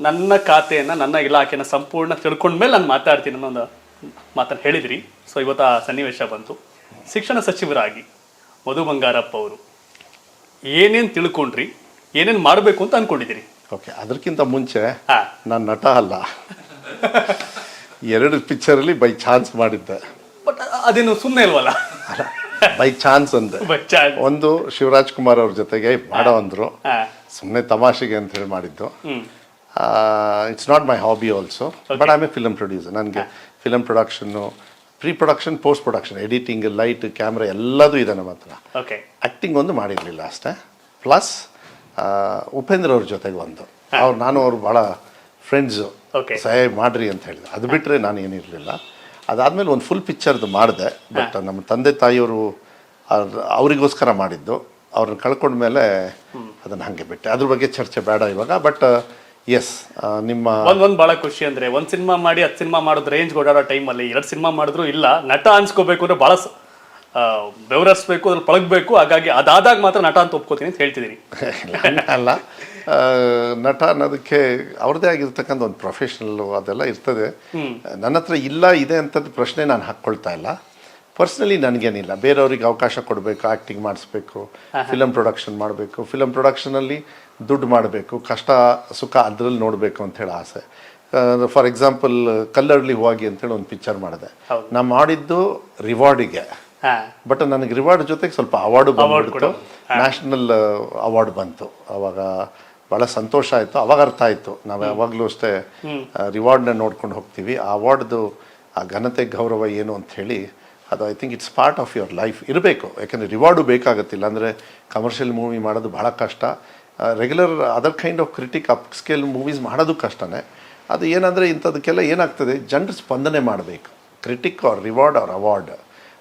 ನನ್ನ ಖಾತೆಯನ್ನು ನನ್ನ ಇಲಾಖೆನ ಸಂಪೂರ್ಣ ತಿಳ್ಕೊಂಡ್ಮೇಲೆ ನಾನು ಮಾತಾಡ್ತೀನಿ ಅನ್ನೋ ಒಂದು ಮಾತನ್ನು ಹೇಳಿದ್ರಿ. ಸೊ ಇವತ್ತು ಆ ಸನ್ನಿವೇಶ ಬಂತು. ಶಿಕ್ಷಣ ಸಚಿವರಾಗಿ ಮಧು ಬಂಗಾರಪ್ಪ ಅವರು ಏನೇನು ತಿಳ್ಕೊಂಡ್ರಿ, ಏನೇನು ಮಾಡಬೇಕು ಅಂತ ಅನ್ಕೊಂಡಿದ್ದೀರಿ? ಓಕೆ, ಅದಕ್ಕಿಂತ ಮುಂಚೆ ನಾನು ನಟ ಅಲ್ಲ. 2 ಪಿಕ್ಚರಲ್ಲಿ ಬೈ ಚಾನ್ಸ್ ಮಾಡಿದ್ದೆ. ಬಟ್ ಅದೇನು ಸುಮ್ಮನೆ ಇಲ್ವಲ್ಲ? ಬೈ ಚಾನ್ಸ್ ಅಂದೆ. ಒಂದು ಶಿವರಾಜ್ ಕುಮಾರ್ ಅವ್ರ ಜೊತೆಗೆ ಮಾಡೋ ಅಂದ್ರು, ಸುಮ್ಮನೆ ತಮಾಷೆಗೆ ಅಂತ ಹೇಳಿ ಮಾಡಿದ್ದು. It's not my hobby also, but I am a film producer. ನನಗೆ ಫಿಲಮ್ ಪ್ರೊಡಕ್ಷನ್ನು, pre production, post production, editing, light, camera ಎಲ್ಲದೂ ಇದೆ ನಮ್ಮ ಹತ್ರ. ಆ್ಯಕ್ಟಿಂಗ್ ಒಂದು ಮಾಡಿರಲಿಲ್ಲ ಅಷ್ಟೇ. ಪ್ಲಸ್ ಉಪೇಂದ್ರ ಅವ್ರ ಜೊತೆಗೆ ಒಂದು ನಾನು ಅವ್ರು ಭಾಳ ಫ್ರೆಂಡ್ಸು, ಸಹಾಯ ಮಾಡ್ರಿ ಅಂತ ಹೇಳಿದೆ. ಅದು ಬಿಟ್ಟರೆ ನಾನು ಏನಿರಲಿಲ್ಲ. ಅದಾದಮೇಲೆ ಒಂದು ಫುಲ್ ಪಿಕ್ಚರ್ದು ಮಾಡಿದೆ. ಬಟ್ ನಮ್ಮ ತಂದೆ ತಾಯಿಯವರು ಅವರಿಗೋಸ್ಕರ ಮಾಡಿದ್ದು. ಅವ್ರನ್ನ ಕಳ್ಕೊಂಡ್ಮೇಲೆ ಅದನ್ನು ಹಾಗೆ ಬಿಟ್ಟೆ. ಅದ್ರ ಬಗ್ಗೆ ಚರ್ಚೆ ಬೇಡ ಇವಾಗ. ಬಟ್ ಎಸ್, ನಿಮ್ಮ ಒಂದು ಭಾಳ ಖುಷಿ ಅಂದರೆ, ಒಂದು ಸಿನಿಮಾ ಮಾಡಿ 10 ಸಿನಿಮಾ ಮಾಡೋದು ರೇಂಜ್ ಓಡಾಡೋ ಟೈಮಲ್ಲಿ 2 ಸಿನಿಮಾ ಮಾಡಿದ್ರು ಇಲ್ಲ, ನಟ ಅನ್ಸ್ಕೋಬೇಕು ಅಂದರೆ ಭಾಳ ಬೆವರಿಸ್ಬೇಕು, ಅದ್ರಲ್ಲಿ ಪಳಗಬೇಕು. ಹಾಗಾಗಿ ಅದಾದಾಗ ಮಾತ್ರ ನಟ ಅಂತ ಒಪ್ಕೋತೀನಿ ಅಂತ ಹೇಳ್ತಿದ್ದೀನಿ. ಅಲ್ಲ, ನಟ ಅನ್ನೋದಕ್ಕೆ ಅವ್ರದ್ದೇ ಆಗಿರ್ತಕ್ಕಂಥ ಒಂದು ಪ್ರೊಫೆಷನಲ್ಲು ಅದೆಲ್ಲ ಇರ್ತದೆ. ನನ್ನ ಹತ್ರ ಇಲ್ಲ ಇದೆ ಅಂಥದ್ದು ಪ್ರಶ್ನೆ ನಾನು ಹಾಕ್ಕೊಳ್ತಾ ಇಲ್ಲ. ಪರ್ಸ್ನಲಿ ನನಗೇನಿಲ್ಲ. ಬೇರೆಯವ್ರಿಗೆ ಅವಕಾಶ ಕೊಡಬೇಕು, ಆ್ಯಕ್ಟಿಂಗ್ ಮಾಡಿಸ್ಬೇಕು, ಫಿಲಮ್ ಪ್ರೊಡಕ್ಷನ್ ಮಾಡಬೇಕು, ಫಿಲಮ್ ಪ್ರೊಡಕ್ಷನಲ್ಲಿ ದುಡ್ಡು ಮಾಡಬೇಕು, ಕಷ್ಟ ಸುಖ ಅದರಲ್ಲಿ ನೋಡಬೇಕು ಅಂಥೇಳಿ ಆಸೆ. ಫಾರ್ ಎಕ್ಸಾಂಪಲ್ ಕಲ್ಲರ್ಲಿ ಹೋಗಿ ಅಂತೇಳಿ ಒಂದು ಪಿಕ್ಚರ್ ಮಾಡಿದೆ. ನಾನು ಮಾಡಿದ್ದು ರಿವಾರ್ಡಿಗೆ, ಬಟ್ ನನಗೆ ರಿವಾರ್ಡ್ ಜೊತೆಗೆ ಸ್ವಲ್ಪ ಅವಾರ್ಡು ಬಂದ್ಬಿಡ್ತು. ನ್ಯಾಷನಲ್ ಅವಾರ್ಡ್ ಬಂತು. ಅವಾಗ ಭಾಳ ಸಂತೋಷ ಆಯಿತು. ಅವಾಗ ಅರ್ಥ ಆಯಿತು, ನಾವು ಯಾವಾಗಲೂ ಅಷ್ಟೇ ರಿವಾರ್ಡ್ನ ನೋಡ್ಕೊಂಡು ಹೋಗ್ತೀವಿ. ಆ ಅವಾರ್ಡ್ದು ಆ ಘನತೆ ಗೌರವ ಏನು ಅಂಥೇಳಿ, ಅದು I think it's part of your life ಇರಬೇಕು. ಯಾಕೆಂದರೆ ರಿವಾರ್ಡು ಬೇಕಾಗತ್ತಿಲ್ಲ ಅಂದರೆ ಕಮರ್ಷಿಯಲ್ ಮೂವಿ ಮಾಡೋದು ಭಾಳ ಕಷ್ಟ. Regular other kind of critic up scale movies ಮಾಡೋದು ಕಷ್ಟನೇ. ಅದು ಏನಂದರೆ ಇಂಥದಕ್ಕೆಲ್ಲ ಏನಾಗ್ತದೆ, ಜನರು ಸ್ಪಂದನೆ ಮಾಡಬೇಕು. Critic or reward or award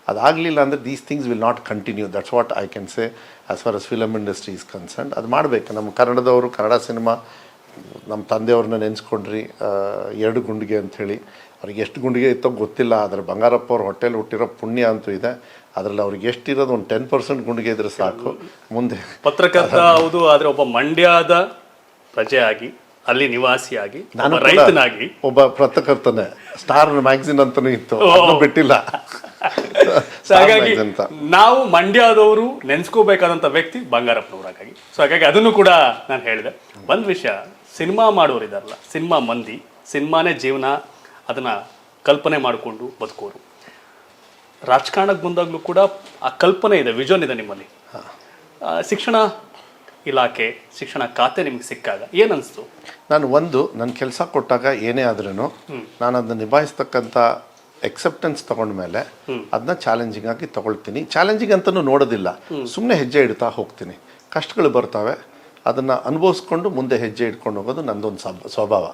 ಅದಾಗಲಿಲ್ಲ ಅಂದರೆ these things will not continue. That's what I can say as far as film industry is concerned. ಅದು ಮಾಡಬೇಕು. ನಮ್ಮ ಕನ್ನಡದವರು, ಕನ್ನಡ ಸಿನಿಮಾ, ನಮ್ಮ ತಂದೆಯವ್ರನ್ನ ನೆನೆಸ್ಕೊಂಡ್ರಿ 2 ಗುಂಡಿಗೆ ಅಂಥೇಳಿ. ಅವ್ರಿಗೆ ಎಷ್ಟು ಗುಂಡಿಗೆ ಇತ್ತೋ ಗೊತ್ತಿಲ್ಲ, ಆದರೆ ಬಂಗಾರಪ್ಪ ಅವ್ರ ಹೊಟ್ಟೆಲಿ ಹುಟ್ಟಿರೋ ಪುಣ್ಯ ಅಂತೂ ಇದೆ. ಅದರಲ್ಲಿ ಅವ್ರಿಗೆ ಎಷ್ಟಿರೋದು ಒಂದು 10% ಗುಂಡಿಗೆ ಇದ್ರೆ ಸಾಕು. ಮುಂದೆ ಪತ್ರಕರ್ತ ಹೌದು, ಆದರೆ ಒಬ್ಬ ಮಂಡ್ಯದ ಪ್ರಜೆಯಾಗಿ, ಅಲ್ಲಿ ನಿವಾಸಿಯಾಗಿ, ನಾನು ರೈತನಾಗಿ, ಒಬ್ಬ ಪತ್ರಕರ್ತನೇ. ಸ್ಟಾರ್ ಮ್ಯಾಗಝಿನ್ ಅಂತಲೂ ಇತ್ತು, ಬಿಟ್ಟಿಲ್ಲ. ಹಾಗಾಗಿ ನಾವು ಮಂಡ್ಯದವರು ನೆನ್ಸ್ಕೋಬೇಕಾದಂಥ ವ್ಯಕ್ತಿ ಬಂಗಾರಪ್ಪನವ್ರು. ಹಾಗಾಗಿ ಸೊ ಹಾಗಾಗಿ ಅದನ್ನು ಕೂಡ ನಾನು ಹೇಳಿದೆ. ಒಂದು ವಿಷಯ, ಸಿನಿಮಾ ಮಾಡೋರು ಇದಾರಲ್ಲ, ಸಿನಿಮಾ ಮಂದಿ, ಸಿನಿಮಾನೇ ಜೀವನ, ಅದನ್ನು ಕಲ್ಪನೆ ಮಾಡಿಕೊಂಡು ಬದುಕೋರು. ರಾಜಕಾರಣಕ್ಕೆ ಬಂದಾಗಲೂ ಕೂಡ ಆ ಕಲ್ಪನೆ ಇದೆ, ವಿಷನ್ ಇದೆ ನಿಮ್ಮಲ್ಲಿ. ಶಿಕ್ಷಣ ಇಲಾಖೆ, ಶಿಕ್ಷಣ ಖಾತೆ ನಿಮ್ಗೆ ಸಿಕ್ಕಾಗ ಏನನ್ನಿಸ್ತು? ನನ್ನ ಕೆಲಸ ಕೊಟ್ಟಾಗ ಏನೇ ಆದ್ರೂ ನಾನು ಅದನ್ನ ನಿಭಾಯಿಸ್ತಕ್ಕಂಥ ಎಕ್ಸೆಪ್ಟೆನ್ಸ್ ತೊಗೊಂಡ್ಮೇಲೆ ಅದನ್ನ ಚಾಲೆಂಜಿಂಗ್ ಆಗಿ ತೊಗೊಳ್ತೀನಿ. ಚಾಲೆಂಜಿಂಗ್ ಅಂತಲೂ ನೋಡೋದಿಲ್ಲ, ಸುಮ್ಮನೆ ಹೆಜ್ಜೆ ಇಡ್ತಾ ಹೋಗ್ತೀನಿ. ಕಷ್ಟಗಳು ಬರ್ತವೆ, ಅದನ್ನು ಅನುಭವಿಸ್ಕೊಂಡು ಮುಂದೆ ಹೆಜ್ಜೆ ಇಟ್ಕೊಂಡು ಹೋಗೋದು ನನ್ನದೊಂದು ಸ್ವಭಾವ.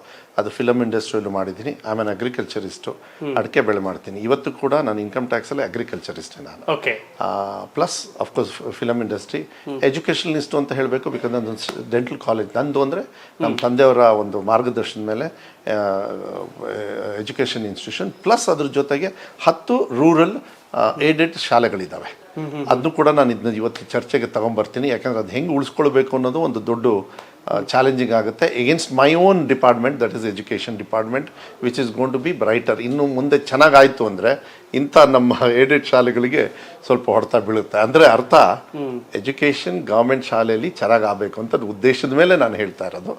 ಅದು ಫಿಲಮ್ ಇಂಡಸ್ಟ್ರಿಯಲ್ಲೂ ಮಾಡಿದ್ದೀನಿ. ಐ ಆಮ್ ಅಗ್ರಿಕಲ್ಚರಿಸ್ಟು, ಅಡಿಕೆ ಬೆಳೆ ಮಾಡ್ತೀನಿ. ಇವತ್ತು ಕೂಡ ನಾನು ಇನ್ಕಮ್ ಟ್ಯಾಕ್ಸಲ್ಲಿ ಅಗ್ರಿಕಲ್ಚರಿಸ್ಟೇ ನಾನು. ಪ್ಲಸ್ ಅಫ್ಕೋರ್ಸ್ ಫಿಲಮ್ ಇಂಡಸ್ಟ್ರಿ, ಎಜುಕೇಷನಿಸ್ಟು ಅಂತ ಹೇಳಬೇಕು. ಬಿಕಾಸ್ ನಂದೊಂದು ಡೆಂಟಲ್ ಕಾಲೇಜ್ ನಂದು ಅಂದರೆ ನಮ್ಮ ತಂದೆಯವರ ಒಂದು ಮಾರ್ಗದರ್ಶನ ಮೇಲೆ ಎಜುಕೇಷನ್ ಇನ್ಸ್ಟಿಟ್ಯೂಷನ್. ಪ್ಲಸ್ ಅದ್ರ ಜೊತೆಗೆ 10 ರೂರಲ್ ಏಡೆಡ್ ಶಾಲೆಗಳಿದ್ದಾವೆ. ಅದನ್ನು ಕೂಡ ನಾನು ಇದನ್ನ ಇವತ್ತು ಚರ್ಚೆಗೆ ತೊಗೊಂಬರ್ತೀನಿ. ಯಾಕಂದರೆ ಅದು ಹೆಂಗೆ ಉಳಿಸ್ಕೊಳ್ಬೇಕು ಅನ್ನೋದು ಒಂದು ದೊಡ್ಡ ಚಾಲೆಂಜಿಂಗ್ ಆಗುತ್ತೆ against my own department, that is education department, which is gone to be brighter. ಇನ್ನು ಮುಂದೆ ಚೆನ್ನಾಗಾಯಿತು ಅಂದರೆ ಇಂಥ ನಮ್ಮ ಏಡೆಡ್ ಶಾಲೆಗಳಿಗೆ ಸ್ವಲ್ಪ ಹೊಡೆತ ಬೀಳುತ್ತೆ. ಅಂದರೆ ಅರ್ಥ ಎಜುಕೇಷನ್ ಗೌರ್ಮೆಂಟ್ ಶಾಲೆಯಲ್ಲಿ ಚೆನ್ನಾಗಾಗಬೇಕು ಅಂತ ಉದ್ದೇಶದ ಮೇಲೆ ನಾನು ಹೇಳ್ತಾ ಇರೋದು.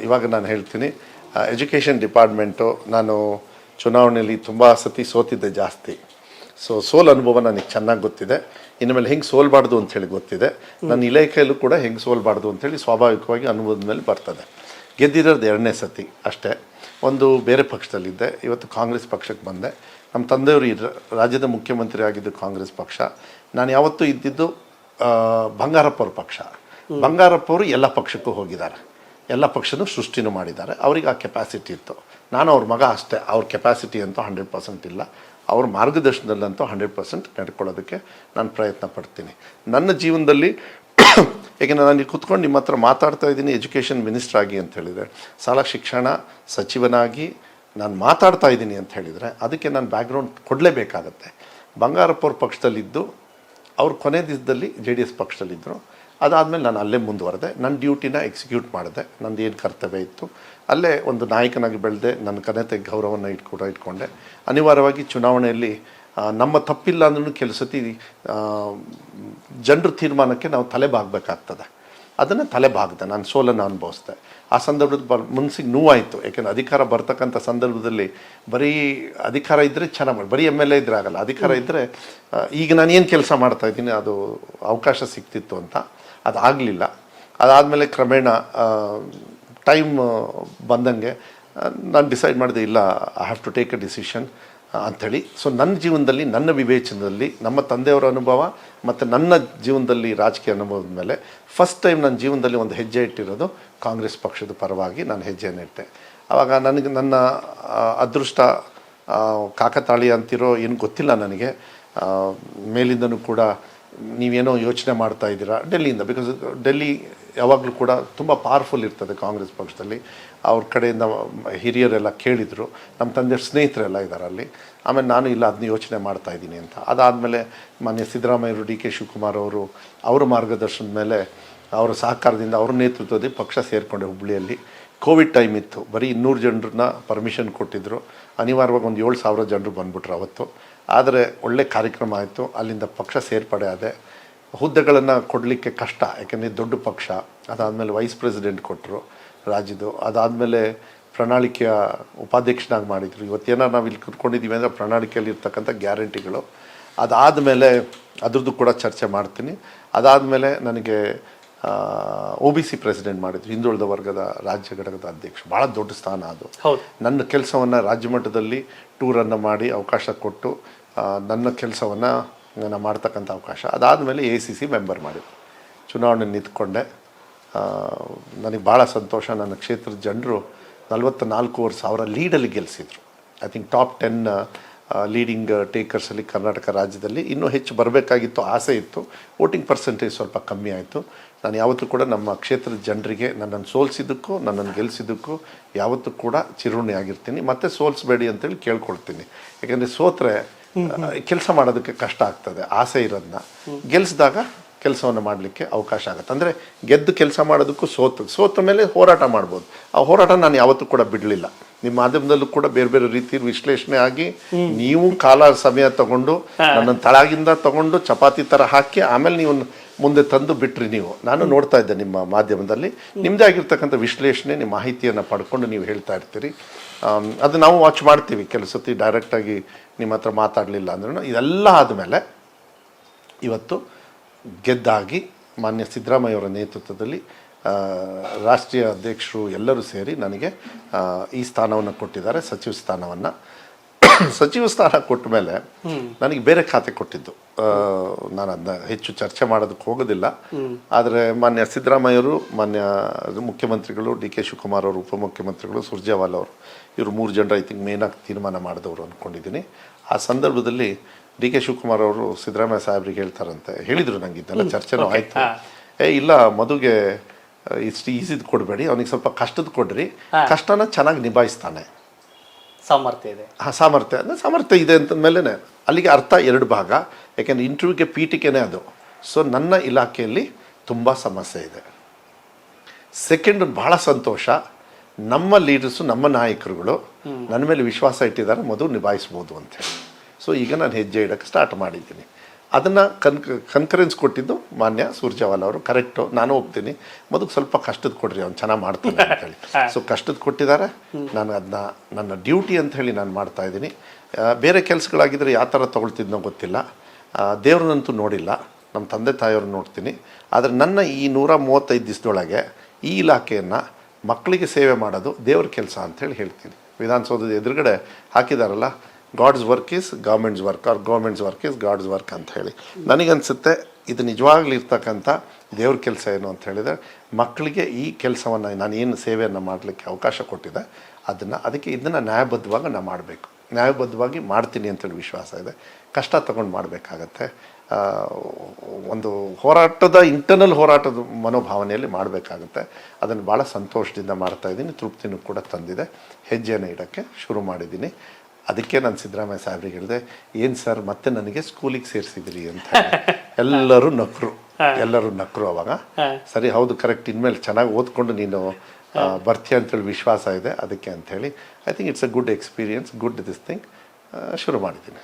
ಇವಾಗ ನಾನು ಹೇಳ್ತೀನಿ, ಎಜುಕೇಷನ್ ಡಿಪಾರ್ಟ್ಮೆಂಟು, ನಾನು ಚುನಾವಣೆಯಲ್ಲಿ ತುಂಬ ಸತಿ ಸೋತಿದ್ದೆ ಜಾಸ್ತಿ. ಸೋಲ್ ಅನುಭವ ನನಗೆ ಚೆನ್ನಾಗಿ ಗೊತ್ತಿದೆ. ಇನ್ಮೇಲೆ ಹೆಂಗೆ ಸೋಲ್ಬಾರ್ದು ಅಂಥೇಳಿ ಗೊತ್ತಿದೆ. ನನ್ನ ಇಲಾಖೆಯಲ್ಲೂ ಕೂಡ ಹೆಂಗೆ ಸೋಲ್ಬಾರ್ದು ಅಂಥೇಳಿ ಸ್ವಾಭಾವಿಕವಾಗಿ ಅನುಭವದ ಮೇಲೆ ಬರ್ತದೆ. ಗೆದ್ದಿರೋದು 2ನೇ ಸತಿ ಅಷ್ಟೇ. ಒಂದು ಬೇರೆ ಪಕ್ಷದಲ್ಲಿದ್ದೆ, ಇವತ್ತು ಕಾಂಗ್ರೆಸ್ ಪಕ್ಷಕ್ಕೆ ಬಂದೆ. ನಮ್ಮ ತಂದೆಯವರು ರಾಜ್ಯದ ಮುಖ್ಯಮಂತ್ರಿ ಆಗಿದ್ದು ಕಾಂಗ್ರೆಸ್ ಪಕ್ಷ. ನಾನು ಯಾವತ್ತೂ ಇದ್ದಿದ್ದು ಬಂಗಾರಪ್ಪ ಅವ್ರ ಪಕ್ಷ. ಬಂಗಾರಪ್ಪ ಅವರು ಎಲ್ಲ ಪಕ್ಷಕ್ಕೂ ಹೋಗಿದ್ದಾರೆ, ಎಲ್ಲ ಪಕ್ಷನೂ ಸೃಷ್ಟಿನೂ ಮಾಡಿದ್ದಾರೆ. ಅವ್ರಿಗೆ ಆ ಕೆಪಾಸಿಟಿ ಇತ್ತು. ನಾನು ಅವ್ರ ಮಗ ಅಷ್ಟೇ. ಅವ್ರ ಕೆಪಾಸಿಟಿ ಅಂತೂ 100% ಇಲ್ಲ. ಅವ್ರ ಮಾರ್ಗದರ್ಶನದಲ್ಲಂತೂ 100% ನಡ್ಕೊಳ್ಳೋದಕ್ಕೆ ನಾನು ಪ್ರಯತ್ನ ಪಡ್ತೀನಿ. ನನ್ನ ಜೀವನದಲ್ಲಿ ಯಾಕೆಂದರೆ ನಾನು ಕೂತ್ಕೊಂಡು ನಿಮ್ಮ ಹತ್ರ ಮಾತಾಡ್ತಾ ಇದ್ದೀನಿ ಎಜುಕೇಷನ್ ಮಿನಿಸ್ಟರ್ ಆಗಿ ಅಂತ ಹೇಳಿದರೆ, ಶಾಲಾ ಶಿಕ್ಷಣ ಸಚಿವನಾಗಿ ನಾನು ಮಾತಾಡ್ತಾ ಇದ್ದೀನಿ ಅಂತ ಹೇಳಿದರೆ ಅದಕ್ಕೆ ನಾನು ಬ್ಯಾಕ್ಗ್ರೌಂಡ್ ಕೊಡಲೇಬೇಕಾಗತ್ತೆ. ಬಂಗಾರಪ್ಪ ಅವ್ರ ಪಕ್ಷದಲ್ಲಿದ್ದು, ಅವ್ರು ಕೊನೆ ದಿವಸದಲ್ಲಿ JDS ಪಕ್ಷದಲ್ಲಿದ್ದರು. ಅದಾದಮೇಲೆ ನಾನು ಅಲ್ಲೇ ಮುಂದುವರೆದೆ, ನನ್ನ ಡ್ಯೂಟಿನ ಎಕ್ಸಿಕ್ಯೂಟ್ ಮಾಡಿದೆ, ನಂದು ಏನು ಕರ್ತವ್ಯ ಇತ್ತು ಅಲ್ಲೇ ಒಂದು ನಾಯಕನಾಗಿ ಬೆಳೆದೆ, ನನ್ನ ಘನತೆ ಗೌರವವನ್ನು ಇಟ್ಕೊಂಡೆ. ಅನಿವಾರ್ಯವಾಗಿ ಚುನಾವಣೆಯಲ್ಲಿ ನಮ್ಮ ತಪ್ಪಿಲ್ಲ ಅಂದ್ರೂ ಕೆಲವು ಸತಿ ಜನರ ತೀರ್ಮಾನಕ್ಕೆ ನಾವು ತಲೆ ಬಾಗಬೇಕಾಗ್ತದೆ. ಅದನ್ನು ತಲೆ ಬಾಗ್ದೆ, ನಾನು ಸೋಲನ್ನು ಅನುಭವಿಸ್ದೆ. ಆ ಸಂದರ್ಭದ ಮನಸ್ಸಿಗೆ ನೋವಾಯಿತು, ಯಾಕೆಂದರೆ ಅಧಿಕಾರ ಬರ್ತಕ್ಕಂಥ ಸಂದರ್ಭದಲ್ಲಿ ಬರೀ ಅಧಿಕಾರ ಇದ್ದರೆ ಚೆನ್ನಾಗಿ ಬರೀ MLA ಇದ್ದರೆ ಆಗಲ್ಲ, ಅಧಿಕಾರ ಇದ್ದರೆ ಈಗ ನಾನು ಏನು ಕೆಲಸ ಮಾಡ್ತಾಯಿದ್ದೀನಿ ಅದು ಅವಕಾಶ ಸಿಗ್ತಿತ್ತು ಅಂತ. ಅದಾಗಲಿಲ್ಲ. ಅದಾದಮೇಲೆ ಕ್ರಮೇಣ ಟೈಮ್ ಬಂದಂಗೆ ನಾನು ಡಿಸೈಡ್ ಮಾಡಿದೆ, ಇಲ್ಲ I have to take a decision ಅಂಥೇಳಿ. ಸೊ ನನ್ನ ಜೀವನದಲ್ಲಿ, ನನ್ನ ವಿವೇಚನದಲ್ಲಿ, ನಮ್ಮ ತಂದೆಯವರ ಅನುಭವ ಮತ್ತು ನನ್ನ ಜೀವನದಲ್ಲಿ ರಾಜಕೀಯ ಅನುಭವದ ಮೇಲೆ ಫಸ್ಟ್ ಟೈಮ್ ನನ್ನ ಜೀವನದಲ್ಲಿ ಒಂದು ಹೆಜ್ಜೆ ಇಟ್ಟಿರೋದು ಕಾಂಗ್ರೆಸ್ ಪಕ್ಷದ ಪರವಾಗಿ ನಾನು ಹೆಜ್ಜೆಯನ್ನು ಇಟ್ಟೆ. ಆವಾಗ ನನಗೆ ನನ್ನ ಅದೃಷ್ಟ ಕಾಕತಾಳೀಯ ಅಂತಿರೋ ಏನು ಗೊತ್ತಿಲ್ಲ ನನಗೆ. ಮೇಲಿಂದನೂ ಕೂಡ ನೀವೇನೋ ಯೋಚನೆ ಮಾಡ್ತಾ ಇದ್ದೀರಾ ಡೆಲ್ಲಿಯಿಂದ, ಬಿಕಾಸ್ ಡೆಲ್ಲಿ ಯಾವಾಗಲೂ ಕೂಡ ತುಂಬ ಪವರ್ಫುಲ್ ಇರ್ತದೆ ಕಾಂಗ್ರೆಸ್ ಪಕ್ಷದಲ್ಲಿ. ಅವ್ರ ಕಡೆಯಿಂದ ಹಿರಿಯರೆಲ್ಲ ಕೇಳಿದರು, ನಮ್ಮ ತಂದೆಯವ್ರ ಸ್ನೇಹಿತರೆಲ್ಲ ಇದ್ದಾರೆ ಅಲ್ಲಿ. ಆಮೇಲೆ ನಾನು ಇಲ್ಲ ಅದನ್ನ ಯೋಚನೆ ಮಾಡ್ತಾ ಇದ್ದೀನಿ ಅಂತ. ಅದಾದಮೇಲೆ ಮಾನ್ಯ ಸಿದ್ದರಾಮಯ್ಯರು, DK ಶಿವಕುಮಾರ್ ಅವರು, ಅವರ ಮಾರ್ಗದರ್ಶನದ ಮೇಲೆ, ಅವರ ಸಹಕಾರದಿಂದ, ಅವ್ರ ನೇತೃತ್ವದಲ್ಲಿ ಪಕ್ಷ ಸೇರಿಕೊಂಡೆ ಹುಬ್ಬಳ್ಳಿಯಲ್ಲಿ. ಕೋವಿಡ್ ಟೈಮ್ ಇತ್ತು, ಬರೀ 200 ಜನರನ್ನ ಪರ್ಮಿಷನ್ ಕೊಟ್ಟಿದ್ದರು. ಅನಿವಾರ್ಯವಾಗಿ ಒಂದು 7,000 ಜನರು ಬಂದ್ಬಿಟ್ರು ಅವತ್ತು. ಆದರೆ ಒಳ್ಳೆ ಕಾರ್ಯಕ್ರಮ ಆಯಿತು, ಅಲ್ಲಿಂದ ಪಕ್ಷ ಸೇರ್ಪಡೆ ಆದೆ. ಹುದ್ದೆಗಳನ್ನು ಕೊಡಲಿಕ್ಕೆ ಕಷ್ಟ, ಯಾಕೆಂದರೆ ದೊಡ್ಡ ಪಕ್ಷ. ಅದಾದಮೇಲೆ ವೈಸ್ ಪ್ರೆಸಿಡೆಂಟ್ ಕೊಟ್ಟರು ರಾಜ್ಯದ್ದು. ಅದಾದಮೇಲೆ ಪ್ರಣಾಳಿಕೆಯ ಉಪಾಧ್ಯಕ್ಷನಾಗಿ ಮಾಡಿದರು. ಇವತ್ತೇನಾರು ನಾವು ಇಲ್ಲಿ ಕೂತ್ಕೊಂಡಿದ್ದೀವಿ ಅಂದರೆ ಪ್ರಣಾಳಿಕೆಯಲ್ಲಿ ಇರ್ತಕ್ಕಂಥ ಗ್ಯಾರಂಟಿಗಳು. ಅದಾದಮೇಲೆ ಅದ್ರದ್ದು ಕೂಡ ಚರ್ಚೆ ಮಾಡ್ತೀನಿ. ಅದಾದಮೇಲೆ ನನಗೆ OBC ಪ್ರೆಸಿಡೆಂಟ್ ಮಾಡಿದ್ರು, ಹಿಂದುಳಿದ ವರ್ಗದ ರಾಜ್ಯ ಘಟಕದ ಅಧ್ಯಕ್ಷ. ಭಾಳ ದೊಡ್ಡ ಸ್ಥಾನ ಅದು. ನನ್ನ ಕೆಲಸವನ್ನು ರಾಜ್ಯ ಮಟ್ಟದಲ್ಲಿ ಟೂರನ್ನು ಮಾಡಿ ಅವಕಾಶ ಕೊಟ್ಟು ನನ್ನ ಕೆಲಸವನ್ನು ನಾನು ಮಾಡ್ತಕ್ಕಂಥ ಅವಕಾಶ. ಅದಾದಮೇಲೆ ACC ಮೆಂಬರ್ ಮಾಡಿದ್ರು, ಚುನಾವಣೆ ನಿಂತ್ಕೊಂಡೆ. ನನಗೆ ಭಾಳ ಸಂತೋಷ. ನನ್ನ ಕ್ಷೇತ್ರದ ಜನರು 44,000 ಲೀಡಲ್ಲಿ ಗೆಲ್ಲಿಸಿದ್ರು. ಐ ಥಿಂಕ್ ಟಾಪ್ 10 ಲೀಡಿಂಗ್ ಟೇಕರ್ಸಲ್ಲಿ ಕರ್ನಾಟಕ ರಾಜ್ಯದಲ್ಲಿ. ಇನ್ನೂ ಹೆಚ್ಚು ಬರಬೇಕಾಗಿತ್ತು, ಆಸೆ ಇತ್ತು. ವೋಟಿಂಗ್ ಪರ್ಸೆಂಟೇಜ್ ಸ್ವಲ್ಪ ಕಮ್ಮಿ ಆಯಿತು. ನಾನು ಯಾವತ್ತೂ ಕೂಡ ನಮ್ಮ ಕ್ಷೇತ್ರದ ಜನರಿಗೆ ನನ್ನನ್ನು ಸೋಲಿಸಿದ್ದಕ್ಕೂ ನನ್ನನ್ನು ಗೆಲ್ಲಿಸಿದ್ದಕ್ಕೂ ಯಾವತ್ತೂ ಕೂಡ ಚಿರುಣಿ ಆಗಿರ್ತೀನಿ. ಮತ್ತೆ ಸೋಲಿಸಬೇಡಿ ಅಂತೇಳಿ ಕೇಳ್ಕೊಳ್ತೀನಿ. ಯಾಕೆಂದರೆ ಸೋತ್ರೆ ಕೆಲಸ ಮಾಡೋದಕ್ಕೆ ಕಷ್ಟ ಆಗ್ತದೆ. ಆಸೆ ಇರೋದನ್ನ ಗೆಲ್ಲಿಸಿದಾಗ ಕೆಲಸವನ್ನು ಮಾಡಲಿಕ್ಕೆ ಅವಕಾಶ ಆಗುತ್ತೆ. ಅಂದರೆ ಗೆದ್ದು ಕೆಲಸ ಮಾಡೋದಕ್ಕೂ ಸೋತ ಮೇಲೆ ಹೋರಾಟ ಮಾಡ್ಬೋದು. ಆ ಹೋರಾಟ ನಾನು ಯಾವತ್ತೂ ಕೂಡ ಬಿಡಲಿಲ್ಲ. ನಿಮ್ಮ ಮಾಧ್ಯಮದಲ್ಲೂ ಕೂಡ ಬೇರೆ ಬೇರೆ ರೀತಿ ವಿಶ್ಲೇಷಣೆ ಆಗಿ ನೀವು ಸಮಯ ತಗೊಂಡು ನನ್ನನ್ನು ತಳಗಿಂದ ತಗೊಂಡು ಚಪಾತಿ ಥರ ಹಾಕಿ ಆಮೇಲೆ ನೀವು ಮುಂದೆ ತಂದು ಬಿಟ್ರಿ. ನಾನು ನೋಡ್ತಾ ಇದ್ದೆ ನಿಮ್ಮ ಮಾಧ್ಯಮದಲ್ಲಿ ನಿಮ್ಮದೇ ಆಗಿರ್ತಕ್ಕಂಥ ವಿಶ್ಲೇಷಣೆ, ನಿಮ್ಮ ಮಾಹಿತಿಯನ್ನು ಪಡ್ಕೊಂಡು ನೀವು ಹೇಳ್ತಾ ಇರ್ತೀರಿ. ಅದು ನಾವು ವಾಚ್ ಮಾಡ್ತೀವಿ. ಕೆಲವು ಸತಿ ಡೈರೆಕ್ಟಾಗಿ ನಿಮ್ಮ ಹತ್ರ ಮಾತಾಡಲಿಲ್ಲ ಅಂದ್ರೂ. ಇದೆಲ್ಲ ಆದಮೇಲೆ ಇವತ್ತು ಗೆದ್ದಾಗಿ ಮಾನ್ಯ ಸಿದ್ದರಾಮಯ್ಯವರ ನೇತೃತ್ವದಲ್ಲಿ ರಾಷ್ಟ್ರೀಯ ಅಧ್ಯಕ್ಷರು ಎಲ್ಲರೂ ಸೇರಿ ನನಗೆ ಈ ಸ್ಥಾನವನ್ನು ಕೊಟ್ಟಿದ್ದಾರೆ, ಸಚಿವ ಸ್ಥಾನವನ್ನು. ಸಚಿವ ಸ್ಥಾನ ಕೊಟ್ಟ ಮೇಲೆ ನನಗೆ ಬೇರೆ ಖಾತೆ ಕೊಟ್ಟಿದ್ದು. ನಾನು ಅದನ್ನ ಹೆಚ್ಚು ಚರ್ಚೆ ಮಾಡೋದಕ್ಕೆ ಹೋಗೋದಿಲ್ಲ. ಆದರೆ ಮಾನ್ಯ ಸಿದ್ದರಾಮಯ್ಯವರು, ಮಾನ್ಯ ಮುಖ್ಯಮಂತ್ರಿಗಳು, DK ಶಿವಕುಮಾರ್ ಅವರು, ಉಪಮುಖ್ಯಮಂತ್ರಿಗಳು, ಸುರ್ಜೇವಾಲಾ ಅವರು, ಇವರು 3 ಜನರು ಐ ಥಿಂಕ್ ಮೇನಾಗಿ ತೀರ್ಮಾನ ಮಾಡಿದವರು ಅಂದ್ಕೊಂಡಿದ್ದೀನಿ. ಆ ಸಂದರ್ಭದಲ್ಲಿ DK ಶಿವಕುಮಾರ್ ಅವರು ಸಿದ್ದರಾಮಯ್ಯ ಸಾಹೇಬ್ರಿಗೆ ಹೇಳ್ತಾರಂತೆ, ಹೇಳಿದರು ನನಗೆ, ಇದೆಲ್ಲ ಚರ್ಚೆನೂ ಆಯಿತು. ಇಲ್ಲ ಮಧುಗೆ ಇಷ್ಟು ಈಸಿದು ಕೊಡಬೇಡಿ, ಅವನಿಗೆ ಸ್ವಲ್ಪ ಕಷ್ಟದ ಕೊಡ್ರಿ, ಕಷ್ಟನ ಚೆನ್ನಾಗಿ ನಿಭಾಯಿಸ್ತಾನೆ, ಸಾಮರ್ಥ್ಯ ಇದೆ. ಸಾಮರ್ಥ್ಯ ಇದೆ ಅಂತ ಮೇಲೆ ಅಲ್ಲಿಗೆ ಅರ್ಥ 2 ಭಾಗ. ಯಾಕೆಂದರೆ ಇಂಟರ್ವ್ಯೂಗೆ ಪೀಠಿಕೆನೇ ಅದು. ಸೊ ನನ್ನ ಇಲಾಖೆಯಲ್ಲಿ ತುಂಬ ಸಮಸ್ಯೆ ಇದೆ. ಸೆಕೆಂಡ್, ಭಾಳ ಸಂತೋಷ, ನಮ್ಮ ಲೀಡರ್ಸು, ನಮ್ಮ ನಾಯಕರುಗಳು ನನ್ನ ಮೇಲೆ ವಿಶ್ವಾಸ ಇಟ್ಟಿದ್ದಾರೆ, ಮಧು ನಿಭಾಯಿಸ್ಬೋದು ಅಂತೇಳಿ. ಸೊ ಈಗ ನಾನು ಹೆಜ್ಜೆ ಇಡೋಕ್ಕೆ ಸ್ಟಾರ್ಟ್ ಮಾಡಿದ್ದೀನಿ. ಅದನ್ನು ಕನ್ಕರೆನ್ಸ್ ಕೊಟ್ಟಿದ್ದು ಮಾನ್ಯ ಸುರ್ಜೇವಾಲಾ ಅವರು. ಕರೆಕ್ಟು, ನಾನು ಹೋಗ್ತೀನಿ, ಮದುಗೆ ಸ್ವಲ್ಪ ಕಷ್ಟದ ಕೊಡ್ರಿ, ಅವ್ನು ಚೆನ್ನಾಗಿ ಮಾಡ್ತಾನೆ ಅಂತೇಳಿ. ಸೊ ಕಷ್ಟದ ಕೊಟ್ಟಿದ್ದಾರೆ. ನಾನು ಅದನ್ನ ನನ್ನ ಡ್ಯೂಟಿ ಅಂತ ಹೇಳಿ ನಾನು ಮಾಡ್ತಾಯಿದ್ದೀನಿ. ಬೇರೆ ಕೆಲಸಗಳಾಗಿದ್ದರೆ ಯಾವ ಥರ ತೊಗೊಳ್ತಿದ್ನೋ ಗೊತ್ತಿಲ್ಲ. ದೇವ್ರನ್ನಂತೂ ನೋಡಿಲ್ಲ, ನಮ್ಮ ತಂದೆ ತಾಯಿಯವ್ರನ್ನ ನೋಡ್ತೀನಿ. ಆದರೆ ನನ್ನ ಈ 135 ದಿವಸದೊಳಗೆ ಈ ಇಲಾಖೆಯನ್ನು ಮಕ್ಕಳಿಗೆ ಸೇವೆ ಮಾಡೋದು ದೇವ್ರ ಕೆಲಸ ಅಂಥೇಳಿ ಹೇಳ್ತೀನಿ. ವಿಧಾನಸೌಧದ ಎದುರುಗಡೆ ಹಾಕಿದಾರಲ್ಲ, God's work is government's work, or government's work is God's work ಅಂತ ಹೇಳಿ. ನನಗನ್ಸುತ್ತೆ ಇದು ನಿಜವಾಗ್ಲೂ ಇರ್ತಕ್ಕಂಥ ದೇವ್ರ ಕೆಲಸ ಏನು ಅಂತ ಹೇಳಿದರೆ, ಮಕ್ಕಳಿಗೆ ಈ ಕೆಲಸವನ್ನು ನಾನು ಏನು ಸೇವೆಯನ್ನು ಮಾಡಲಿಕ್ಕೆ ಅವಕಾಶ ಕೊಟ್ಟಿದೆ ಅದಕ್ಕೆ ಇದನ್ನು ನ್ಯಾಯಬದ್ಧವಾಗಿ ನಾನು ಮಾಡಬೇಕು, ನ್ಯಾಯಬದ್ಧವಾಗಿ ಮಾಡ್ತೀನಿ ಅಂತೇಳಿ ವಿಶ್ವಾಸ ಇದೆ. ಕಷ್ಟ ತಗೊಂಡು ಮಾಡಬೇಕಾಗತ್ತೆ. ಒಂದು ಹೋರಾಟದ ಇಂಟರ್ನಲ್ ಹೋರಾಟದ ಮನೋಭಾವನೆಯಲ್ಲಿ ಮಾಡಬೇಕಾಗುತ್ತೆ. ಅದನ್ನು ಭಾಳ ಸಂತೋಷದಿಂದ ಮಾಡ್ತಾಯಿದ್ದೀನಿ. ತೃಪ್ತಿನೂ ಕೂಡ ತಂದಿದೆ. ಹೆಜ್ಜೆಯನ್ನು ಇಡೋಕ್ಕೆ ಶುರು ಮಾಡಿದ್ದೀನಿ. ಅದಕ್ಕೆ ನಾನು ಸಿದ್ದರಾಮಯ್ಯ ಸಾಹೇಬ್ರಿಗೆ ಹೇಳಿದೆ, ಏನು ಸರ್ ಮತ್ತೆ ನನಗೆ ಸ್ಕೂಲಿಗೆ ಸೇರಿಸಿದ್ರಿ ಅಂತ. ಎಲ್ಲರೂ ನಕ್ಕರು. ಎಲ್ಲರೂ ನಕ್ಕರು ಅವಾಗ. ಸರಿ ಹೌದು ಕರೆಕ್ಟ್, ಇನ್ಮೇಲೆ ಚೆನ್ನಾಗಿ ಓದ್ಕೊಂಡು ನೀನು ಬರ್ತೀಯ ಅಂತೇಳಿ ವಿಶ್ವಾಸ ಇದೆ ಅದಕ್ಕೆ ಅಂಥೇಳಿ. I think it's a good experience, good this thing. ಶುರು ಮಾಡಿದ್ದೀನಿ.